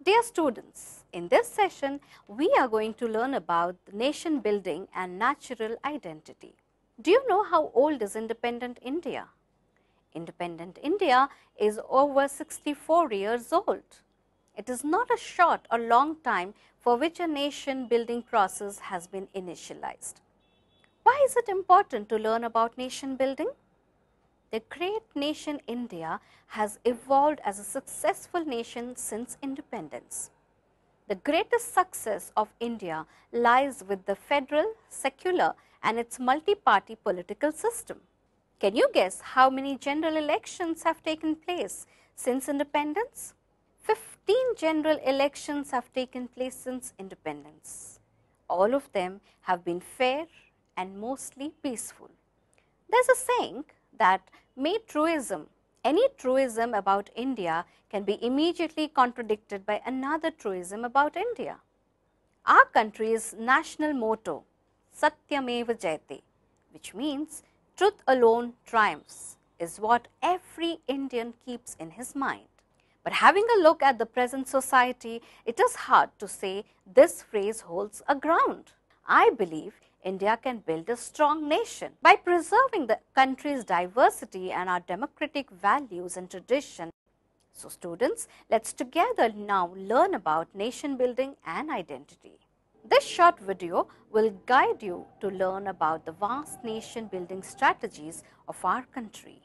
Dear students, in this session, we are going to learn about nation building and natural identity. Do you know how old is independent India? Independent India is over 64 years old. It is not a short or long time for which a nation building process has been initialized. Why is it important to learn about nation building? The great nation India has evolved as a successful nation since independence. The greatest success of India lies with the federal, secular and its multi-party political system. Can you guess how many general elections have taken place since independence? 15 general elections have taken place since independence. All of them have been fair and mostly peaceful. There's a saying that any truism about India can be immediately contradicted by another truism about India. Our country's national motto, Satyameva Jayate, which means truth alone triumphs, is what every Indian keeps in his mind. But having a look at the present society, it is hard to say this phrase holds a ground. I believe India can build a strong nation by preserving the country's diversity and our democratic values and tradition. So students, let's together now learn about nation building and identity. This short video will guide you to learn about the vast nation building strategies of our country.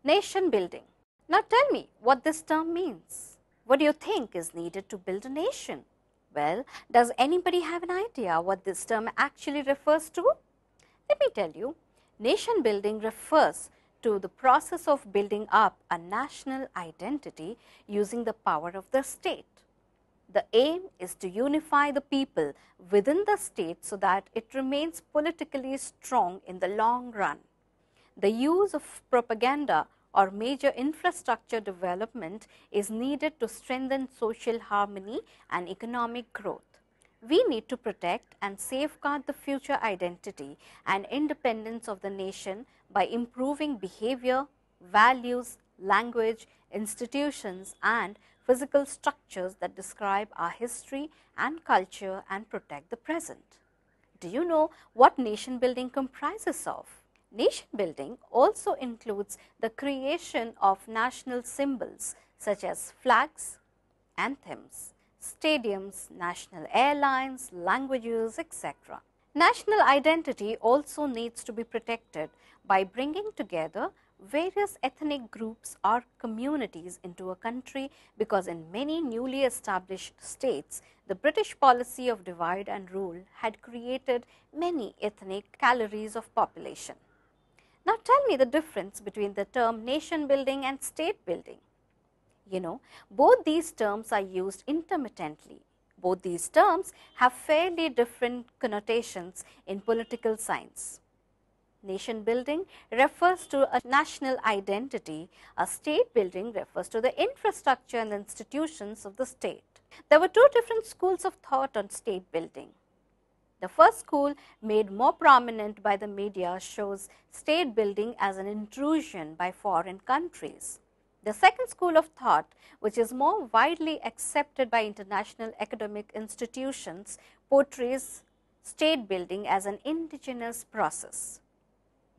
Nation building. Now tell me what this term means. What do you think is needed to build a nation? Well, does anybody have an idea what this term actually refers to? Let me tell you, nation building refers to the process of building up a national identity using the power of the state. The aim is to unify the people within the state so that it remains politically strong in the long run. The use of propaganda or major infrastructure development is needed to strengthen social harmony and economic growth. We need to protect and safeguard the future identity and independence of the nation by improving behavior, values, language, institutions and physical structures that describe our history and culture and protect the present. Do you know what nation building comprises of? Nation building also includes the creation of national symbols such as flags, anthems, stadiums, national airlines, languages, etc. National identity also needs to be protected by bringing together various ethnic groups or communities into a country, because in many newly established states, the British policy of divide and rule had created many ethnic categories of population. Now tell me the difference between the term nation building and state building. You know, both these terms are used intermittently. Both these terms have fairly different connotations in political science. Nation building refers to a national identity. A state building refers to the infrastructure and institutions of the state. There were two different schools of thought on state building. The first school, made more prominent by the media, shows state building as an intrusion by foreign countries. The second school of thought, which is more widely accepted by international academic institutions, portrays state building as an indigenous process.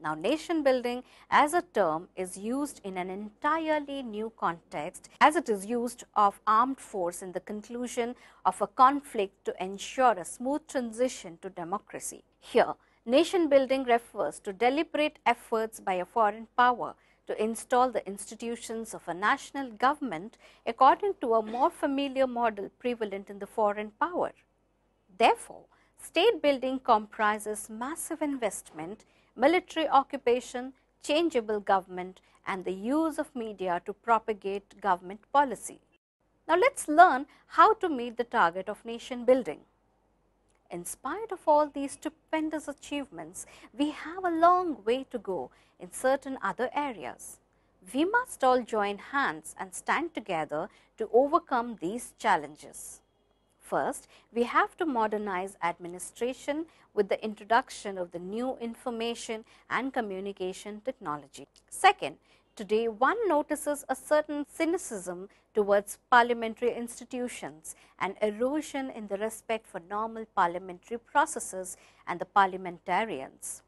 Now, nation building as a term is used in an entirely new context, as it is used of armed force in the conclusion of a conflict to ensure a smooth transition to democracy. Here, nation building refers to deliberate efforts by a foreign power to install the institutions of a national government according to a more familiar model prevalent in the foreign power. Therefore, state building comprises massive investment, military occupation, changeable government and the use of media to propagate government policy. Now, let's learn how to meet the target of nation building. In spite of all these stupendous achievements, we have a long way to go in certain other areas. We must all join hands and stand together to overcome these challenges. First, we have to modernize administration with the introduction of the new information and communication technology. Second, Today, one notices a certain cynicism towards parliamentary institutions and erosion in the respect for normal parliamentary processes and the parliamentarians.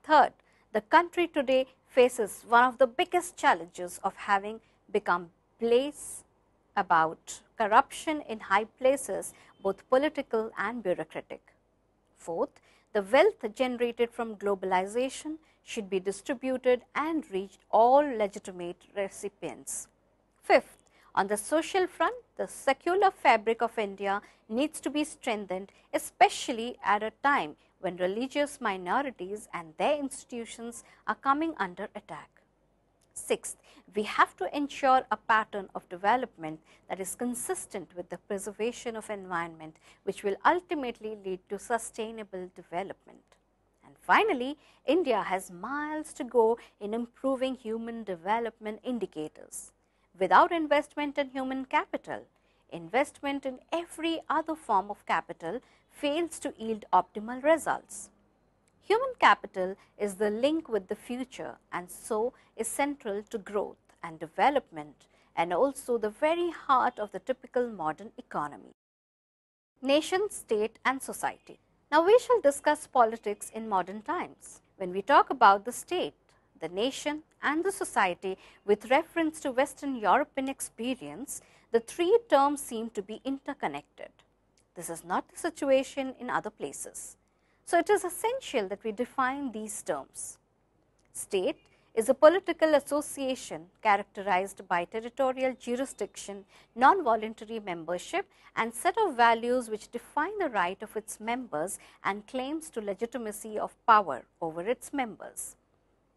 Third, the country today faces one of the biggest challenges of having become place about corruption in high places, both political and bureaucratic. Fourth, the wealth generated from globalization should be distributed and reach all legitimate recipients. Fifth, on the social front, the secular fabric of India needs to be strengthened, especially at a time when religious minorities and their institutions are coming under attack. Sixth, we have to ensure a pattern of development that is consistent with the preservation of environment, which will ultimately lead to sustainable development. And finally, India has miles to go in improving human development indicators. Without investment in human capital, investment in every other form of capital fails to yield optimal results. Human capital is the link with the future and so is central to growth and development and also the very heart of the typical modern economy. Nation, state and society. Now we shall discuss politics in modern times. When we talk about the state, the nation and the society with reference to Western European experience, the three terms seem to be interconnected. This is not the situation in other places. So, it is essential that we define these terms. State is a political association characterized by territorial jurisdiction, non-voluntary membership and set of values which define the right of its members and claims to legitimacy of power over its members.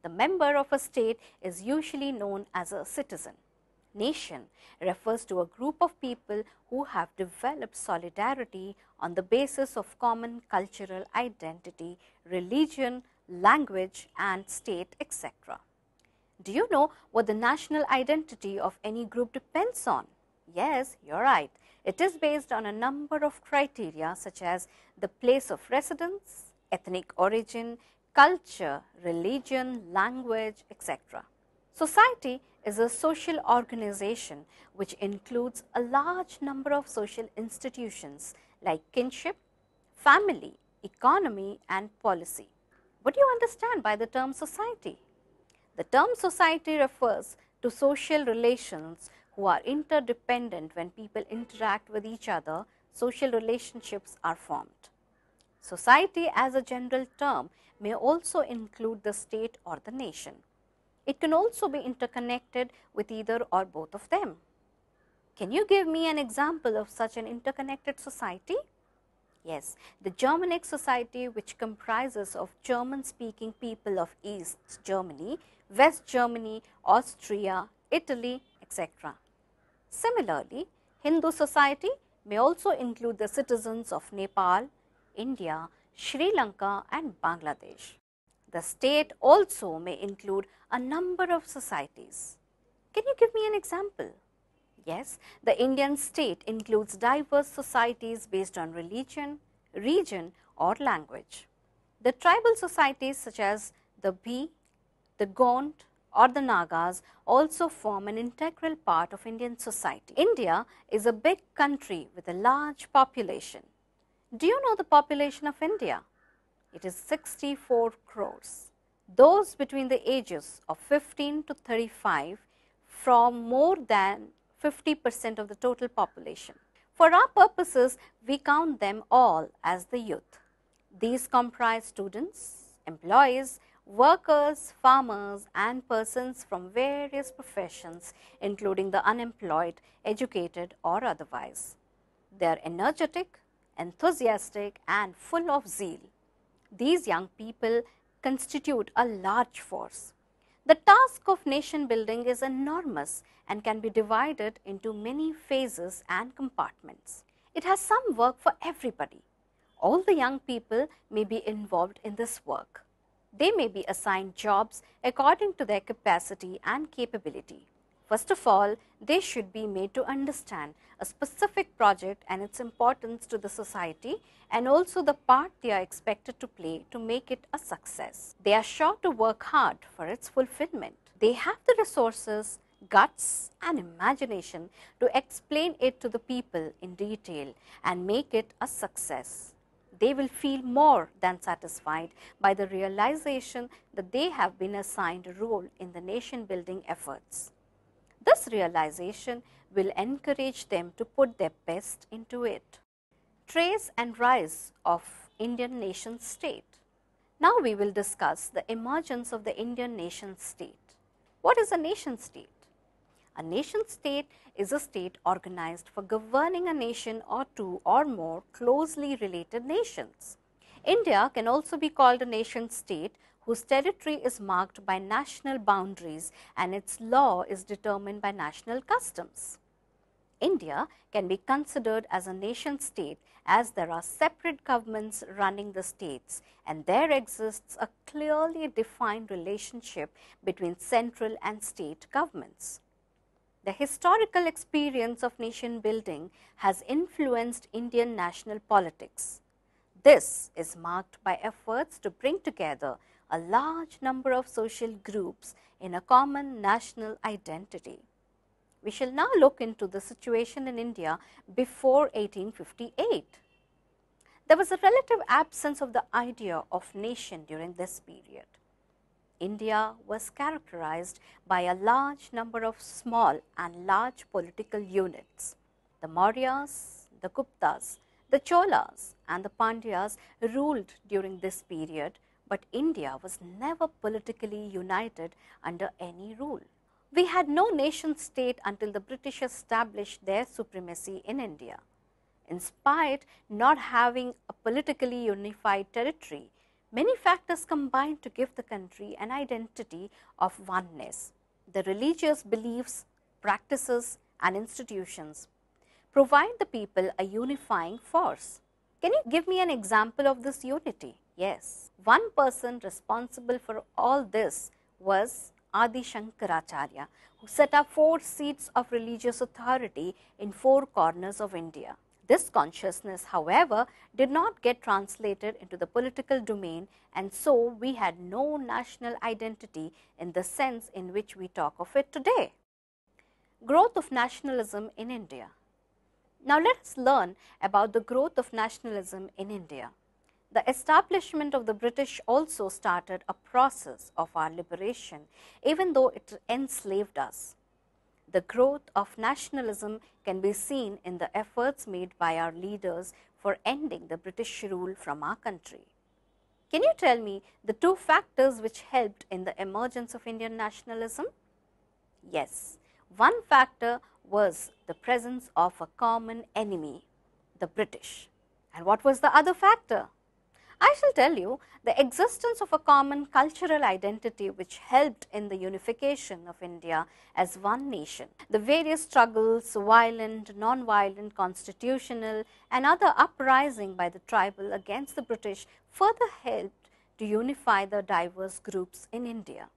The member of a state is usually known as a citizen. Nation refers to a group of people who have developed solidarity on the basis of common cultural identity, religion, language and state, etc. Do you know what the national identity of any group depends on? Yes, you are right. It is based on a number of criteria such as the place of residence, ethnic origin, culture, religion, language, etc. Society is a social organization which includes a large number of social institutions like kinship, family, economy and policy. What do you understand by the term society? The term society refers to social relations who are interdependent. When people interact with each other, social relationships are formed. Society as a general term may also include the state or the nation. It can also be interconnected with either or both of them. Can you give me an example of such an interconnected society? Yes, the Germanic society, which comprises of German-speaking people of East Germany, West Germany, Austria, Italy, etc. Similarly, Hindu society may also include the citizens of Nepal, India, Sri Lanka and Bangladesh. The state also may include a number of societies. Can you give me an example? Yes, the Indian state includes diverse societies based on religion, region or language. The tribal societies such as the Bhi, the Gond or the Nagas also form an integral part of Indian society. India is a big country with a large population. Do you know the population of India? It is 64 crores. Those between the ages of 15 to 35 form more than 50% of the total population. For our purposes, we count them all as the youth. These comprise students, employees, workers, farmers and persons from various professions including the unemployed, educated or otherwise. They are energetic, enthusiastic and full of zeal. These young people constitute a large force. The task of nation building is enormous and can be divided into many phases and compartments. It has some work for everybody. All the young people may be involved in this work. They may be assigned jobs according to their capacity and capability. First of all, they should be made to understand a specific project and its importance to the society and also the part they are expected to play to make it a success. They are sure to work hard for its fulfillment. They have the resources, guts and imagination to explain it to the people in detail and make it a success. They will feel more than satisfied by the realization that they have been assigned a role in the nation building efforts. This realization will encourage them to put their best into it. Trace and rise of Indian nation state. Now we will discuss the emergence of the Indian nation state. What is a nation state? A nation state is a state organized for governing a nation or two or more closely related nations. India can also be called a nation state whose territory is marked by national boundaries and its law is determined by national customs. India can be considered as a nation state as there are separate governments running the states and there exists a clearly defined relationship between central and state governments. The historical experience of nation building has influenced Indian national politics. This is marked by efforts to bring together a large number of social groups in a common national identity. We shall now look into the situation in India before 1858. There was a relative absence of the idea of nation during this period. India was characterized by a large number of small and large political units. The Mauryas, the Guptas, the Cholas and the Pandyas ruled during this period, but India was never politically united under any rule. We had no nation state until the British established their supremacy in India. In spite not having a politically unified territory, many factors combined to give the country an identity of oneness. The religious beliefs, practices and institutions provide the people a unifying force. Can you give me an example of this unity? Yes, one person responsible for all this was Adi Shankaracharya, who set up 4 seats of religious authority in 4 corners of India. This consciousness, however, did not get translated into the political domain, and so we had no national identity in the sense in which we talk of it today. Growth of nationalism in India. Now let us learn about the growth of nationalism in India. The establishment of the British also started a process of our liberation, even though it enslaved us. The growth of nationalism can be seen in the efforts made by our leaders for ending the British rule from our country. Can you tell me the 2 factors which helped in the emergence of Indian nationalism? Yes, one factor was the presence of a common enemy, the British. And what was the other factor? I shall tell you the existence of a common cultural identity which helped in the unification of India as one nation. The various struggles, violent, non-violent, constitutional and other uprising by the tribal against the British further helped to unify the diverse groups in India.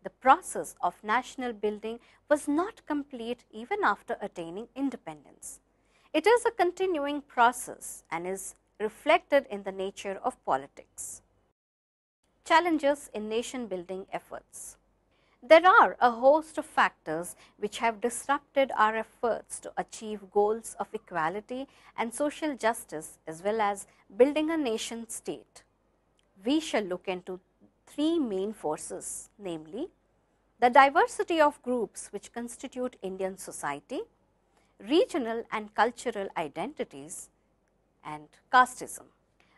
The process of national building was not complete even after attaining independence. It is a continuing process and is reflected in the nature of politics. Challenges in nation building efforts. There are a host of factors which have disrupted our efforts to achieve goals of equality and social justice as well as building a nation state. We shall look into 3 main forces, namely the diversity of groups which constitute Indian society, regional and cultural identities, and casteism.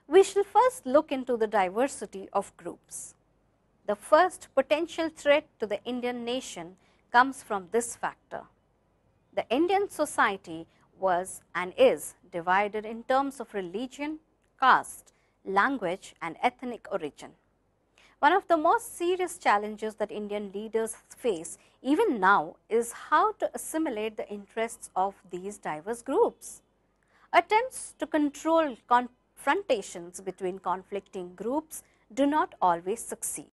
We shall first look into the diversity of groups. The first potential threat to the Indian nation comes from this factor. The Indian society was and is divided in terms of religion, caste, language and ethnic origin. One of the most serious challenges that Indian leaders face even now is how to assimilate the interests of these diverse groups. Attempts to control confrontations between conflicting groups do not always succeed.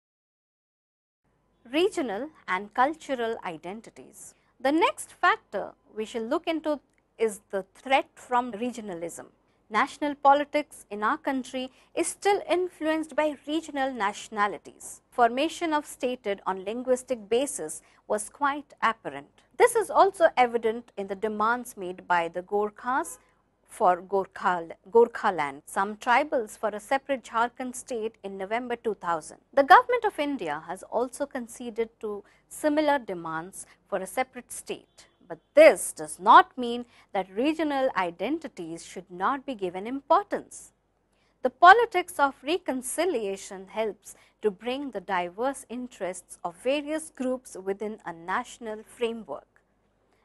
Regional and cultural identities. The next factor we shall look into is the threat from regionalism. National politics in our country is still influenced by regional nationalities. Formation of statehood on linguistic basis was quite apparent. This is also evident in the demands made by the Gorkhas for Gorkhaland, some tribals for a separate Jharkhand state in November 2000. The government of India has also conceded to similar demands for a separate state. But this does not mean that regional identities should not be given importance. The politics of reconciliation helps to bring the diverse interests of various groups within a national framework.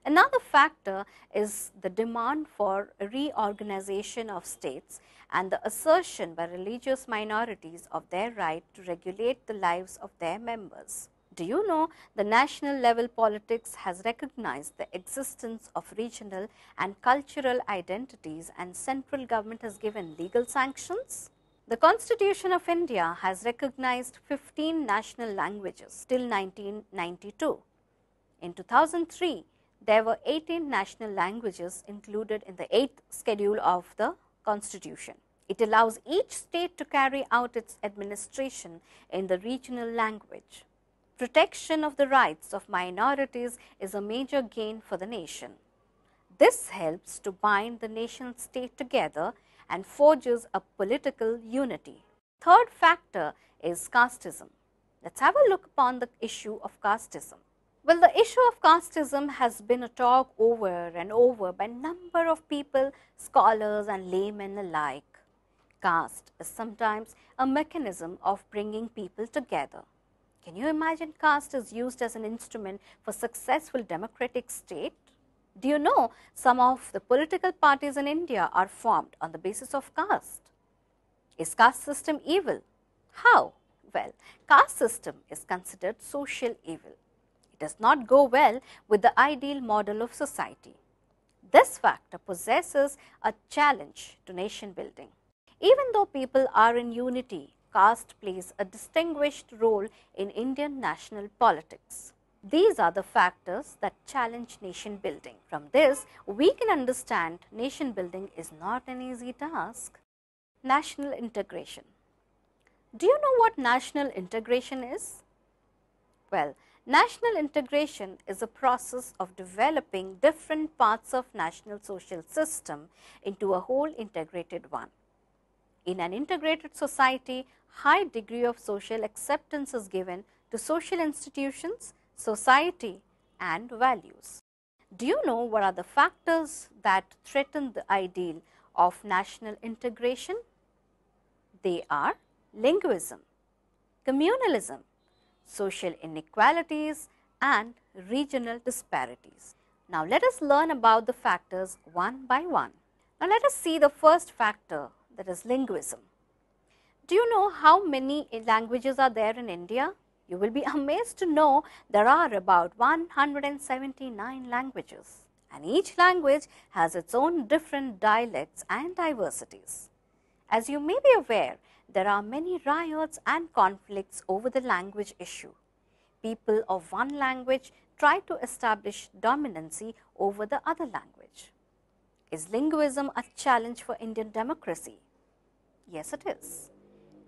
Another factor is the demand for reorganization of states and the assertion by religious minorities of their right to regulate the lives of their members. Do you know the national level politics has recognized the existence of regional and cultural identities and central government has given legal sanctions? The Constitution of India has recognized 15 national languages till 1992. In 2003, there were 18 national languages included in the 8th schedule of the Constitution. It allows each state to carry out its administration in the regional language. Protection of the rights of minorities is a major gain for the nation. This helps to bind the nation state together and forges a political unity. Third factor is casteism. Let's have a look upon the issue of casteism. Well, the issue of casteism has been a talk over and over by a number of people, scholars and laymen alike. Caste is sometimes a mechanism of bringing people together. Can you imagine caste is used as an instrument for successful democratic state? Do you know some of the political parties in India are formed on the basis of caste? Is caste system evil? How? Well, caste system is considered social evil. It does not go well with the ideal model of society. This factor possesses a challenge to nation building. Even though people are in unity, caste plays a distinguished role in Indian national politics. These are the factors that challenge nation building. From this, we can understand nation building is not an easy task. National integration. Do you know what national integration is? Well, national integration is a process of developing different parts of national social system into a whole integrated one. In an integrated society, high degree of social acceptance is given to social institutions, society and values. Do you know what are the factors that threaten the ideal of national integration? They are linguism, communalism, social inequalities and regional disparities. Now, let us learn about the factors one by one. Now, let us see the first factor, that is linguism. Do you know how many languages are there in India? You will be amazed to know there are about 179 languages, and each language has its own different dialects and diversities. As you may be aware, there are many riots and conflicts over the language issue. People of one language try to establish dominancy over the other language. Is linguism a challenge for Indian democracy? Yes, it is.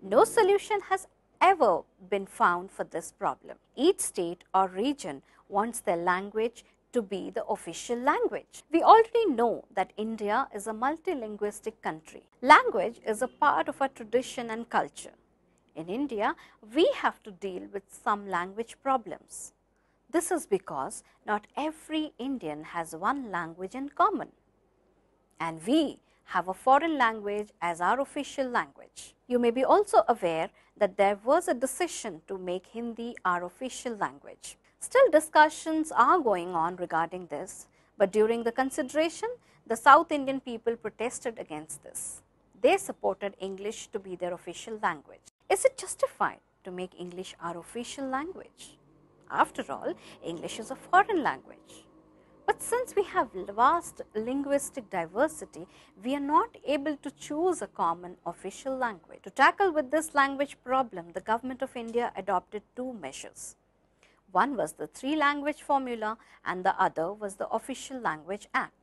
No solution has ever been found for this problem. Each state or region wants their language to be the official language. We already know that India is a multilingualistic country. Language is a part of our tradition and culture. In India, we have to deal with some language problems. This is because not every Indian has one language in common, and we have a foreign language as our official language. You may be also aware that there was a decision to make Hindi our official language. Still, discussions are going on regarding this, but during the consideration, the South Indian people protested against this. They supported English to be their official language. Is it justified to make English our official language? After all, English is a foreign language. But since we have vast linguistic diversity, we are not able to choose a common official language. To tackle with this language problem, the Government of India adopted two measures. One was the three-language formula and the other was the Official Language Act.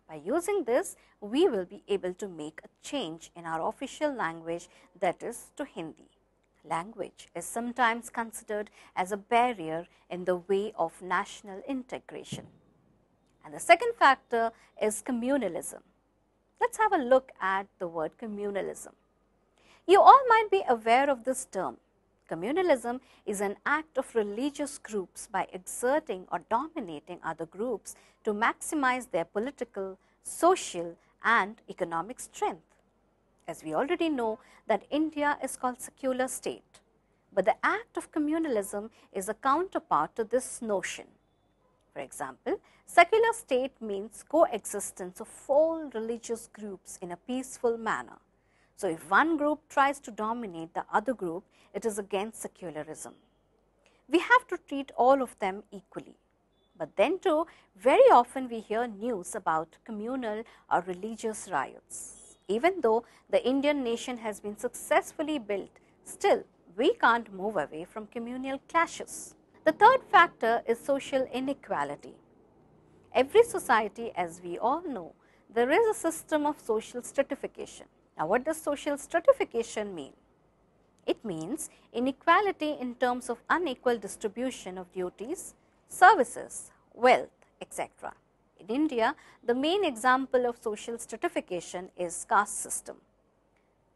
By using this, we will be able to make a change in our official language, that is to Hindi. Language is sometimes considered as a barrier in the way of national integration. And the second factor is communalism. Let's have a look at the word communalism. You all might be aware of this term. Communalism is an act of religious groups by exerting or dominating other groups to maximize their political, social and economic strength. As we already know that India is called secular state, but the act of communalism is a counterpart to this notion. For example, secular state means coexistence of all religious groups in a peaceful manner. So, if one group tries to dominate the other group, it is against secularism. We have to treat all of them equally. But then too, very often we hear news about communal or religious riots. Even though the Indian nation has been successfully built, still we can't move away from communal clashes. The third factor is social inequality. Every society, as we all know, there is a system of social stratification. Now, what does social stratification mean? It means inequality in terms of unequal distribution of duties, services, wealth, etc. In India, the main example of social stratification is caste system.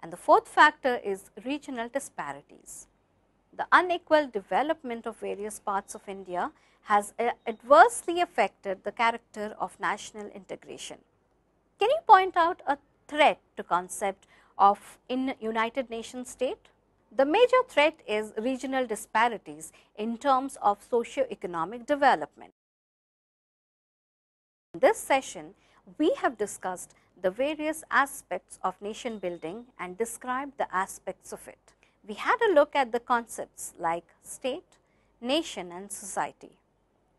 And the fourth factor is regional disparities. The unequal development of various parts of India has adversely affected the character of national integration. Can you point out a threat to concept of United Nations state? The major threat is regional disparities in terms of socio-economic development. In this session, we have discussed the various aspects of nation building and described the aspects of it. We had a look at the concepts like state, nation and society.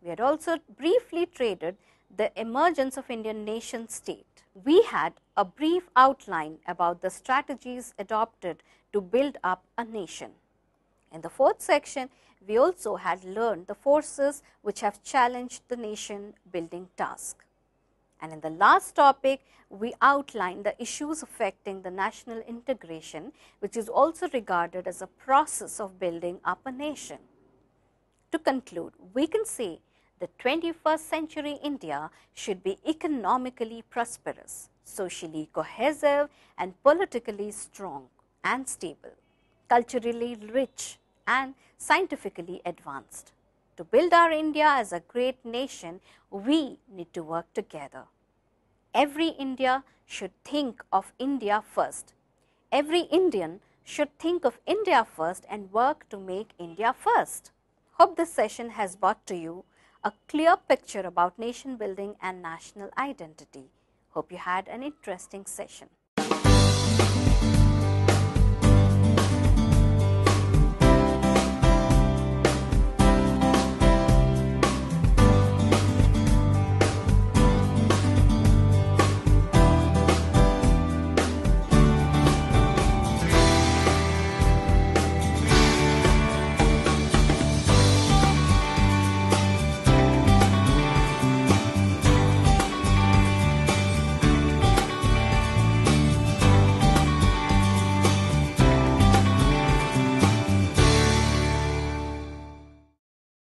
We had also briefly traded the emergence of Indian nation state. We had a brief outline about the strategies adopted to build up a nation. In the fourth section, we also had learned the forces which have challenged the nation building task. And in the last topic, we outlined the issues affecting the national integration, which is also regarded as a process of building up a nation. To conclude, we can say the 21st century India should be economically prosperous, socially cohesive and politically strong and stable, culturally rich and scientifically advanced. To build our India as a great nation, we need to work together. Every India should think of India first. Every Indian should think of India first and work to make India first. Hope this session has brought to you a clear picture about nation building and national identity. Hope you had an interesting session.